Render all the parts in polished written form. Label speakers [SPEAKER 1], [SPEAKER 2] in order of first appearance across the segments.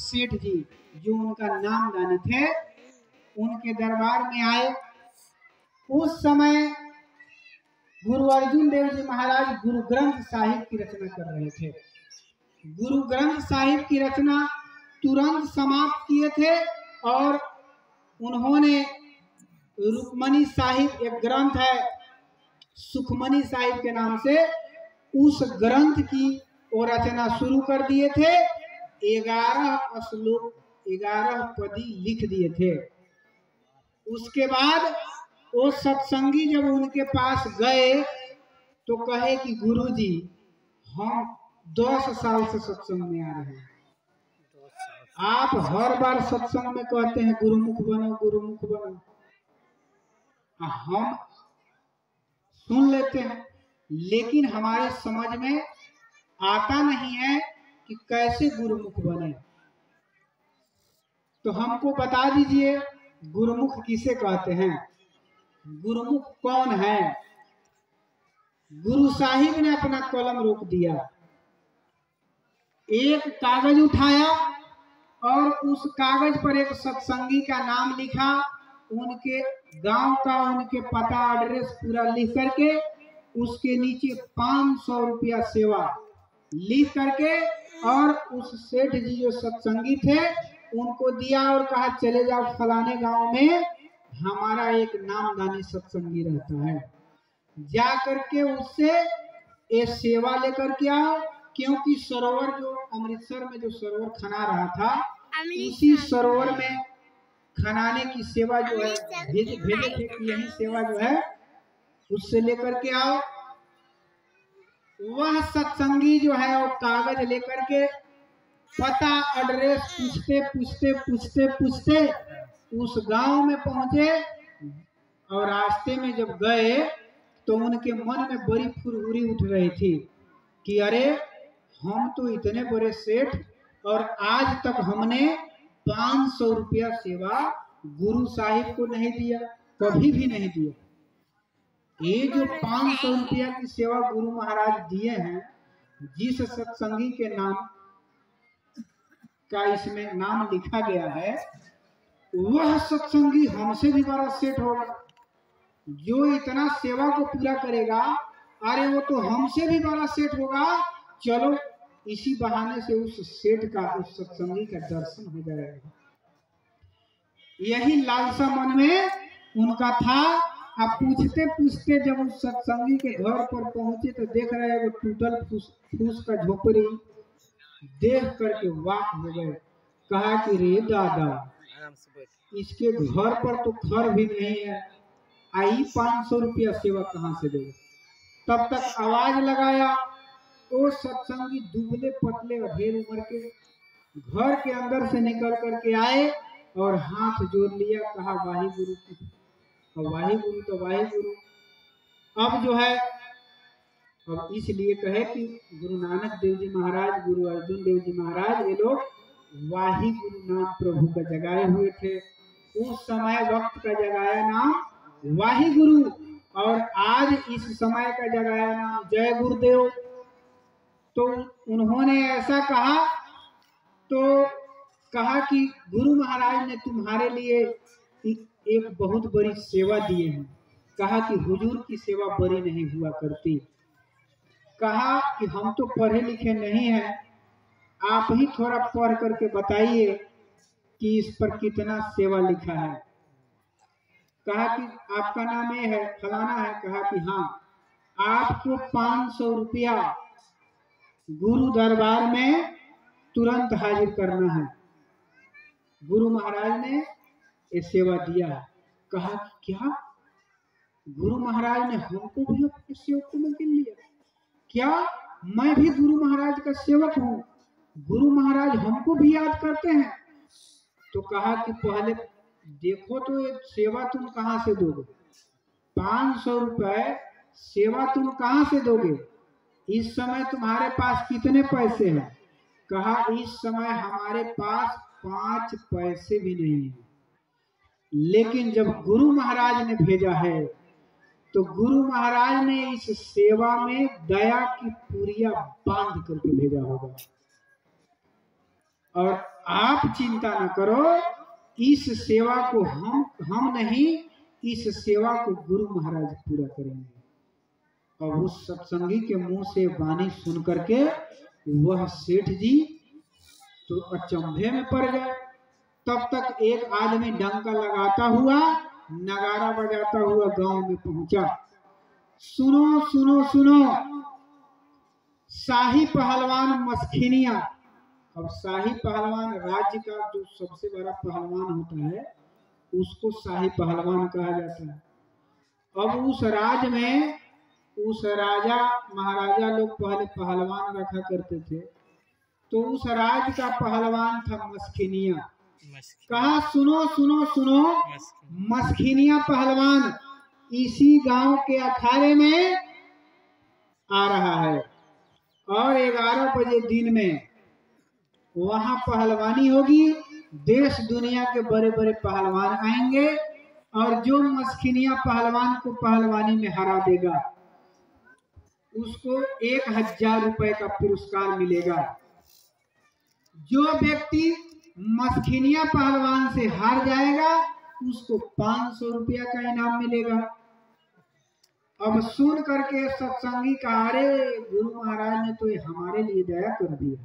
[SPEAKER 1] सेठ जी जो उनका नामदानी थे उनके दरबार में आए। उस समय गुरु अर्जुन देव जी महाराज गुरु ग्रंथ साहिब की रचना कर रहे थे। गुरु ग्रंथ साहिब की रचना तुरंत समाप्त किए थे और उन्होंने रुक्मणी साहिब, एक ग्रंथ है सुखमनी साहिब के नाम से, उस ग्रंथ की वो रचना शुरू कर दिए थे। 11 श्लोक 11 पदी लिख दिए थे। उसके बाद वो सत्संगी जब उनके पास गए तो कहे कि गुरुजी हम 10 साल से सत्संग में आ रहे हैं, आप हर बार सत्संग में कहते हैं गुरुमुख बनो गुरुमुख बनो, हम सुन लेते हैं लेकिन हमारे समझ में आता नहीं है कि कैसे गुरुमुख बने। तो हमको बता दीजिए गुरुमुख किसे कहते हैं, गुरुमुख कौन है। गुरु साहिब ने अपना कलम रोक दिया, एक कागज उठाया और उस कागज पर एक सत्संगी का नाम लिखा, उनके गांव का उनके पता एड्रेस पूरा लिख करके उसके नीचे 500 रुपया सेवा लिख करके और उस सेठ जी जो सत्संगी थे उनको दिया और कहा चले जाओ फलाने गांव में हमारा एक नामदानी सत्संगी रहता है, जा करके उससे ये सेवा लेकर के आओ। क्योंकि सरोवर जो अमृतसर में जो सरोवर खना रहा था उसी सरोवर में खनाने की सेवा जो है भेजे थे कि यही सेवा जो है उससे लेकर के आओ। वह सत्संगी जो है वो कागज लेकर के पता एड्रेस पूछते पूछते पूछते पूछते उस गांव में पहुंचे और रास्ते में जब गए तो उनके मन में बड़ी फुरहुरी उठ रही थी कि अरे हम तो इतने बड़े सेठ और आज तक हमने 500 रुपया सेवा गुरु साहिब को नहीं दिया, कभी भी नहीं दिया। ये जो 500 रुपया की सेवा गुरु महाराज दिए हैं, जिस सत्संगी के नाम का इसमें नाम लिखा गया है वह सत्संगी हमसे भी बड़ा सेठ होगा। जो इतना सेवा को पूरा करेगा अरे वो तो हमसे भी बड़ा सेठ होगा। चलो इसी बहाने से उस सेठ का उस सत्संगी का दर्शन हो जाएगा। यही लालसा मन में उनका था। अब पूछते पूछते जब उस सत्संगी के घर पर पहुंचे तो देख रहे हैं वो टूटल फूस का झोपड़ी देख करके वाक हो गए। कहा कि रे दादा इसके घर पर तो घर भी नहीं है, आई 500 रुपया सेवा कहाँ से देगा। तब तक आवाज लगाया वो सत्संगी दुबले पतले अधेर उम्र के घर के अंदर से निकल करके आए और हाथ जोड़ लिया, कहा वाही गुरु वाही गुरु तो वाही गुरु। अब जो है अब इसलिए कहे कि गुरु नानक देव जी महाराज गुरु अर्जुन देव जी महाराज ये लोग वाही गुरु नाम प्रभु का जगाए हुए थे। उस समय वक्त का जगाया नाम वाही गुरु और आज इस समय का जगाया नाम जय गुरुदेव। तो उन्होंने ऐसा कहा तो कहा कि गुरु महाराज ने तुम्हारे लिए एक बहुत बड़ी सेवा दिए हैं। कहा कि हुजूर की सेवा बड़ी नहीं हुआ करती। कहा कि हम तो पढ़े लिखे नहीं हैं, आप ही थोड़ा पढ़ करके बताइए कि इस पर कितना सेवा लिखा है। कहा कि आपका नाम ये है फलाना है। कहा कि हाँ, आपको 500 रुपया गुरु दरबार में तुरंत हाजिर करना है। गुरु महाराज ने ये सेवा दिया है। कहा कि क्या गुरु महाराज ने हमको भी अपने सेवकों में गिन लिया क्या? मैं भी गुरु महाराज का सेवक हूँ, गुरु महाराज हमको भी याद करते हैं। तो कहा कि पहले देखो तो ये सेवा तुम कहाँ से दोगे, 500 रुपए सेवा तुम कहाँ से दोगे? इस समय तुम्हारे पास कितने पैसे हैं? कहा इस समय हमारे पास 5 पैसे भी नहीं है, लेकिन जब गुरु महाराज ने भेजा है तो गुरु महाराज ने इस सेवा में दया की पूरिया बांध करके भेजा होगा। और आप चिंता न करो, इस सेवा को हम नहीं, इस सेवा को गुरु महाराज पूरा करेंगे। और उस सत्संगी के मुंह से वाणी सुन करके वह सेठ जी तो अचंभे में पड़ गए। तब तक एक आदमी डंका लगाता हुआ, नगारा बजाता हुआ गांव में पहुंचा। सुनो सुनो सुनो, शाही पहलवान मस्खिनिया। अब शाही पहलवान राज्य का जो सबसे बड़ा पहलवान होता है उसको शाही पहलवान कहा जाता है। अब उस राज्य में उस राजा महाराजा लोग पहले पहलवान रखा करते थे, तो उस राज्य का पहलवान था मस्खिनिया। कहा सुनो सुनो सुनो, मस्खिनिया पहलवान इसी गांव के अखाड़े में आ रहा है और 11 बजे दिन में वहां पहलवानी होगी। देश दुनिया के बड़े बड़े पहलवान आएंगे और जो मस्खिनिया पहलवान को पहलवानी में हरा देगा उसको 1000 रुपए का पुरस्कार मिलेगा। जो व्यक्ति मस्खिनिया पहलवान से हार जाएगा उसको 500 रुपया का इनाम मिलेगा। अब सुन करके सत्संगी का, अरे गुरु महाराज ने तो ये हमारे लिए दया कर दिया।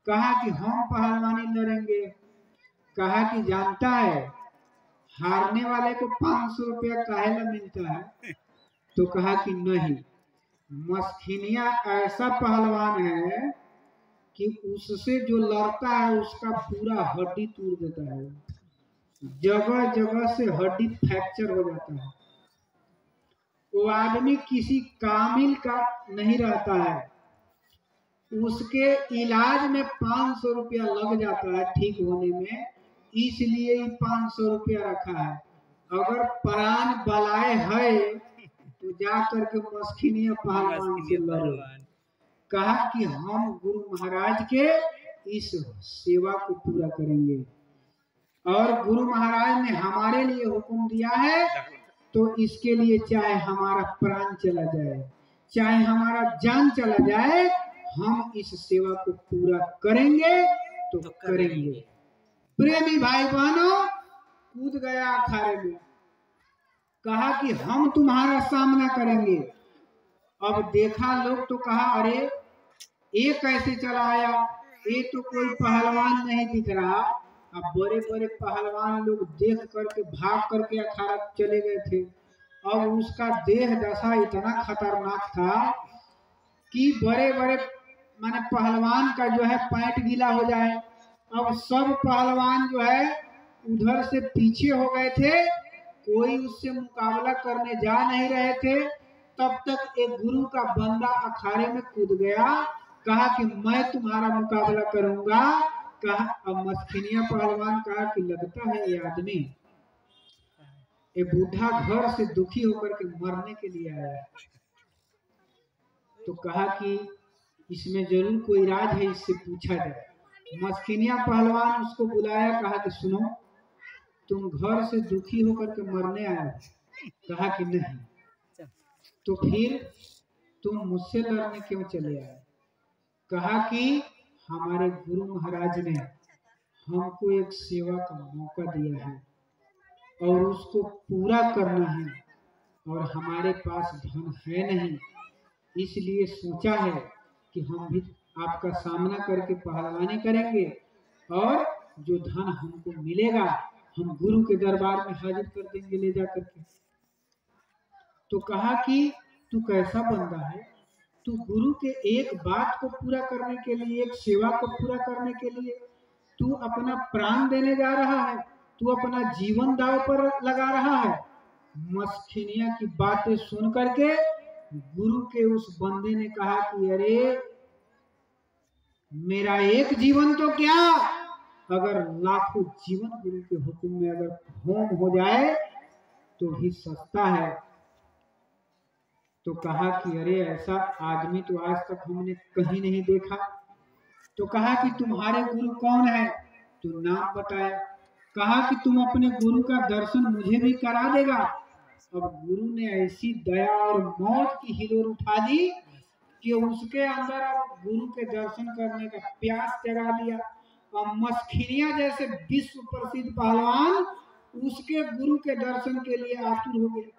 [SPEAKER 1] कहा कि हम पहलवानी लड़ेंगे। कहा कि जानता है हारने वाले को 500 रुपया काहे ला मिलता है? तो कहा कि नहीं, मस्खिनिया ऐसा पहलवान है कि उससे जो लड़ता है उसका पूरा हड्डी तोड़ देता है, जगह जगह से हड्डी फ्रैक्चर हो जाता है। वो आदमी किसी कामिल का नहीं रहता है, उसके इलाज में 500 रुपया लग जाता है ठीक होने में, इसलिए 500 रुपया रखा है। अगर प्राण बलाए है तो जा करके मस्खिनिया पहलवान से लड़ो। कहा कि हम गुरु महाराज के इस सेवा को पूरा करेंगे और गुरु महाराज ने हमारे लिए हुक्म दिया है, तो इसके लिए चाहे हमारा प्राण चला जाए, चाहे हमारा जान चला जाए, हम इस सेवा को पूरा करेंगे तो करेंगे। प्रेमी भाई बहनों, कूद गया अखाड़े में। कहा कि हम तुम्हारा सामना करेंगे। अब देखा लोग तो कहा, अरे ये कैसे चला आया, ये तो कोई पहलवान नहीं दिख रहा। अब बड़े बड़े पहलवान लोग देख करके भाग करके अखाड़ा चले गए थे। अब उसका देह दशा इतना खतरनाक था कि बड़े बड़े माने पहलवान का जो है पैंट गीला हो जाए। अब सब पहलवान जो है उधर से पीछे हो गए थे, कोई उससे मुकाबला करने जा नहीं रहे थे। तब तक एक गुरु का बंदा अखाड़े में कूद गया। कहा कि मैं तुम्हारा मुकाबला करूंगा। कहा, अब मस्खिनिया पहलवान कहा कि लगता है ये आदमी, ये बूढ़ा घर से दुखी होकर के मरने के लिए आया है। तो कहा कि इसमें जरूर कोई राज है, इससे पूछा जाए। मस्खिनिया पहलवान उसको बुलाया। कहा कि सुनो, तुम घर से दुखी होकर के मरने आए हो? कहा कि नहीं। तो फिर तुम मुझसे लड़ने क्यों चले आए? कहा कि हमारे गुरु महाराज ने हमको एक सेवा का मौका दिया है और उसको पूरा करना है और हमारे पास धन है नहीं, इसलिए सोचा है कि हम भी आपका सामना करके पहलवानी करेंगे और जो धन हमको मिलेगा हम गुरु के दरबार में हाजिर कर देंगे ले जा करके। तो कहा कि तू कैसा बंदा है, तू गुरु के एक बात को पूरा करने के लिए, एक सेवा को पूरा करने के लिए तू अपना प्राण देने जा रहा है, तू अपना जीवन दांव पर लगा रहा है। मस्खिनिया की बातें सुन करके गुरु के उस बंदे ने कहा कि अरे मेरा एक जीवन तो क्या, अगर लाखों जीवन गुरु के हुक्म में अगर होम हो जाए तो भी सस्ता है। तो कहा कि अरे ऐसा आदमी तो आज तक हमने कहीं नहीं देखा। तो कहा कि तुम्हारे गुरु कौन है? तो नाम बताया। कहा कि तुम अपने गुरु का दर्शन मुझे भी करा देगा। अब गुरु ने ऐसी दया और मौत की हिलोर उठा दी कि उसके अंदर अब गुरु के दर्शन करने का प्यास जगा दिया। और मस्खिनिया जैसे विश्व प्रसिद्ध पहलवान उसके गुरु के दर्शन के लिए आतुर हो गया।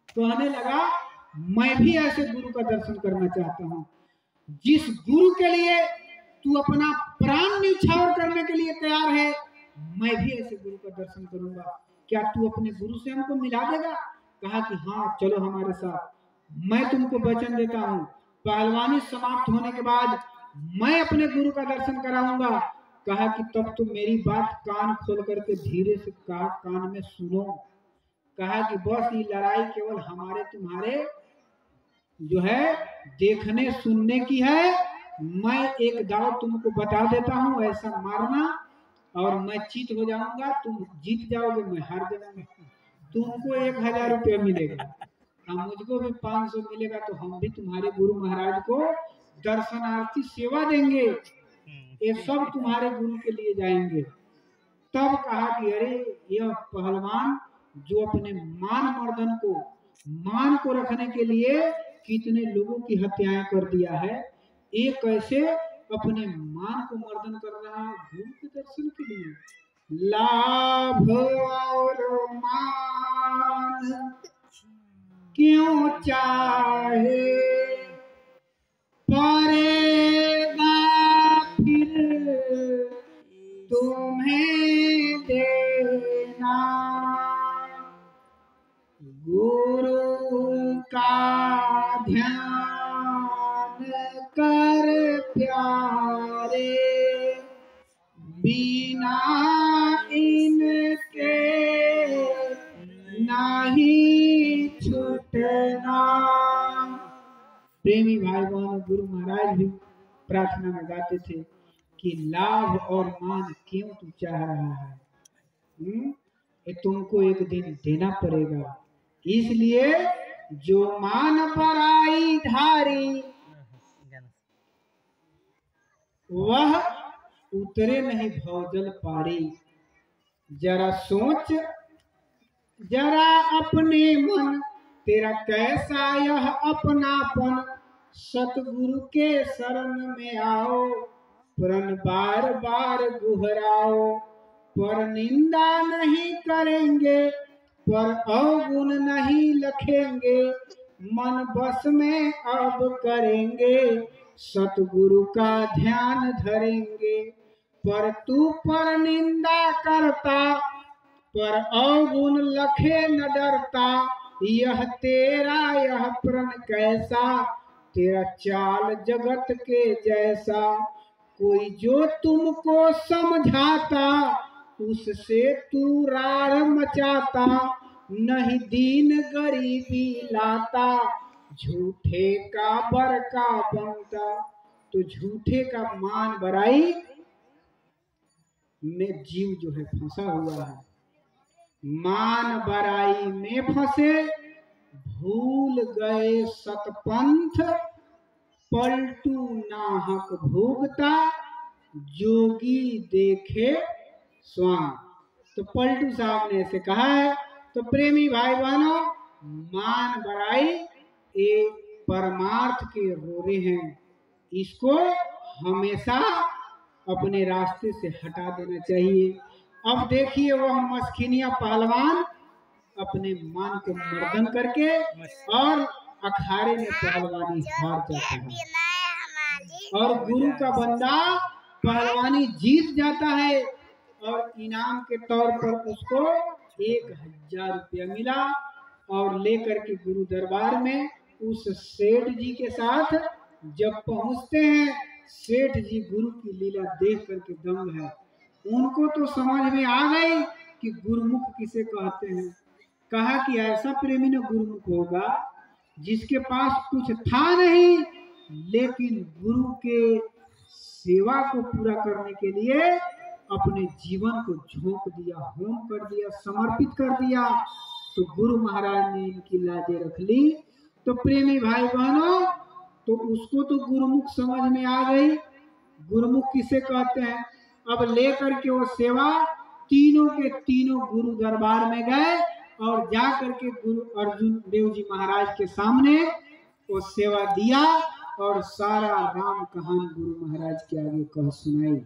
[SPEAKER 1] कहने लगा मैं भी ऐसे गुरु का दर्शन करना चाहता हूँ। जिस गुरु के लिए तू अपना प्राण न्यौछावर करने के लिए तैयार है, मैं भी ऐसे गुरु का दर्शन करूंगा। क्या तू अपने गुरु से हमको मिला देगा? कहा कि हाँ चलो हमारे साथ, मैं तुमको वचन देता हूँ पहलवानी समाप्त होने के बाद मैं अपने गुरु का दर्शन कराऊंगा। कहा कि तब तो मेरी बात कान खोल करके धीरे से कान में सुनो। कहा कि बस ये लड़ाई केवल हमारे तुम्हारे जो है देखने सुनने की है। मैं एक दाव तुमको बता देता हूँ, ऐसा मारना और मैं जीत हो जाऊंगा, तुम जीत जाओगे, मैं हार जाऊंगा। तुमको 1000 रुपया मिलेगा और मुझको भी 500 मिलेगा, तो हम भी तुम्हारे गुरु महाराज को दर्शनार्थी सेवा देंगे। ये सब तुम्हारे गुरु के लिए जाएंगे। तब कहा कि अरे यह पहलवान जो अपने मान को रखने के लिए कितने लोगों की हत्याएं कर दिया है, एक कैसे अपने मान को मर्दन कर रहा है गुरु के दर्शन के लिए। लाभ और मान क्यों चाहे पड़ेगा फिर तुम्हें देना। गुरु का ध्यान कर प्यारे, बिना इनके नहीं छूटना। प्रेमी भाई बहनों, गुरु महाराज भी प्रार्थना में गाते थे कि लाभ और मान क्यों तू चाह रहा है, ये तुमको एक दिन देना पड़ेगा। इसलिए जो मान बड़ाई धारी वह उतरे नहीं भवजल पारी। जरा सोच जरा अपने मन, तेरा कैसा यह अपनापन। सतगुरु के शरण में आओ, प्रण बार बार गुहराओ। पर निंदा नहीं करेंगे, पर अवगुण नहीं लखेंगे। मन बस में अब करेंगे, सतगुरु का ध्यान धरेंगे। पर तू पर निंदा करता, पर अवगुण लखे न डरता। यह तेरा यह प्रण कैसा, तेरा चाल जगत के जैसा। कोई जो तुमको समझाता, उससे तू रार मचाता। नहीं दीन गरीबी लाता, झूठे का बरका बनता। तो झूठे का मान बड़ाई में जीव जो है फंसा हुआ है। मान बड़ाई में फंसे, भूल गए सतपंथ। पलटू नाहक भोगता, जोगी देखे स्वांग। तो पलटू साहब ने ऐसे कहा है। तो प्रेमी भाई बहनों, मान बड़ाई एक परमार्थ के रोरे हैं, इसको हमेशा अपने रास्ते से हटा देना चाहिए। अब देखिए वह मस्खिनिया पहलवान अपने मान को मर्दन करके और अखाड़े में पहलवानी हार जाता है और गुरु का बंदा पहलवानी जीत जाता है और इनाम के तौर पर उसको 1000 रुपया मिला। और लेकर के गुरु दरबार में उस सेठ जी के साथ जब पहुंचते हैं, सेठ जी गुरु की लीला देख करके दंग है। उनको तो समझ में आ गई कि गुरुमुख किसे कहते हैं। कहा कि ऐसा प्रेमी न गुरुमुख होगा जिसके पास कुछ था नहीं, लेकिन गुरु के सेवा को पूरा करने के लिए अपने जीवन को झोंक दिया, होम कर दिया, समर्पित कर दिया। तो गुरु महाराज ने इनकी लाजें रख ली। तो प्रेमी भाई बहनों, तो उसको तो गुरुमुख समझ में आ गई, गुरुमुख किसे कहते हैं। अब लेकर के वो सेवा तीनों के तीनों गुरु दरबार में गए और जाकर के गुरु अर्जुन देव जी महाराज के सामने वो सेवा दिया और सारा राम कहानी गुरु महाराज के आगे कह सुनाई।